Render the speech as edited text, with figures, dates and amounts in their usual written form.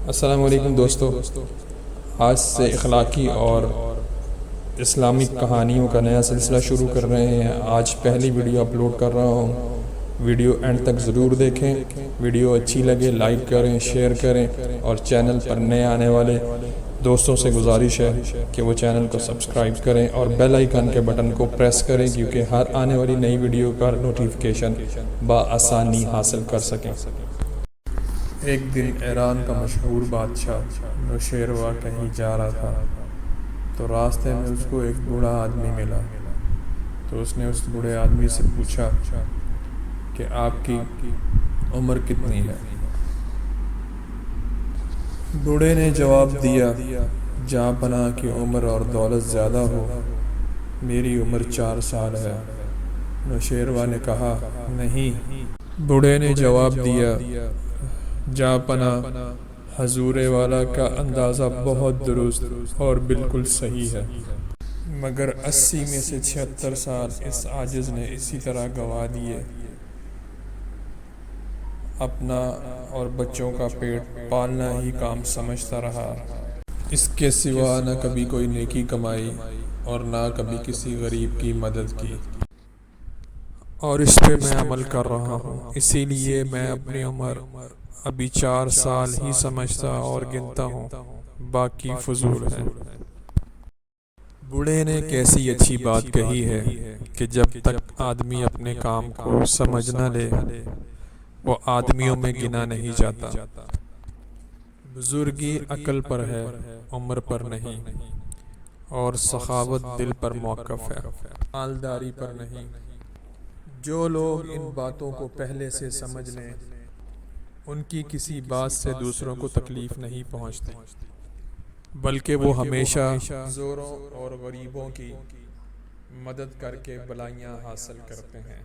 السلام علیکم دوستو، آج سے اخلاقی اور اسلامک کہانیوں کا نیا سلسلہ شروع کر رہے ہیں۔ آج پہلی ویڈیو اپلوڈ کر رہا ہوں، ویڈیو اینڈ تک ضرور دیکھیں۔ ویڈیو اچھی لگے لائک کریں، شیئر کریں، اور چینل پر نئے آنے والے دوستوں سے گزارش ہے کہ وہ چینل کو سبسکرائب کریں اور بیل آئیکن کے بٹن کو پریس کریں کیونکہ ہر آنے والی نئی ویڈیو کا نوٹیفیکیشن بآسانی حاصل کر سکیں۔ ایک دن ایران کا مشہور بادشاہ نوشیروان کہیں جا رہا تھا تو راستے میں اس کو ایک بوڑھا آدمی ملا۔ تو اس نے اس بوڑھے آدمی سے پوچھا کہ آپ کی عمر کتنی ہے؟ بوڑھے نے جواب دیا، جہاں پناہ کی عمر اور دولت زیادہ ہو، میری عمر 4 سال ہے۔ نوشیروان نے کہا، نہیں۔ بوڑھے نے جواب دیا، جہاں پناہ حضور والا کا اندازہ بہت درست اور بالکل صحیح ہے، مگر 80 میں سے 76 سال اس عاجز نے اسی طرح گنوا دیے، اپنا اور بچوں کا پیٹ پالنا ہی کام سمجھتا رہا، اس کے سوا نہ کبھی کوئی نیکی کمائی اور نہ کبھی کسی غریب کی مدد کی۔ اور اس پہ میں عمل کر رہا ہوں، اسی لیے میں اپنی عمر ابھی 4 سال ہی سمجھتا اور گنتا ہوں، باقی فضول ہے۔ بوڑھے نے کیسی اچھی بات کہی ہے کہ جب تک آدمی اپنے کام کو سمجھ نہ لے وہ آدمیوں میں گنا نہیں جاتا۔ بزرگی عقل پر ہے، عمر پر نہیں، اور سخاوت دل پر موقف ہے، مالداری پر نہیں۔ جو لوگ ان باتوں کو پہلے سے سمجھ لیں ان کی کسی بات سے دوسروں کو تکلیف نہیں پہنچتی، بلکہ وہ ہمیشہ زوروں اور غریبوں کی مدد کر کے بھلائیاں حاصل کرتے ہیں۔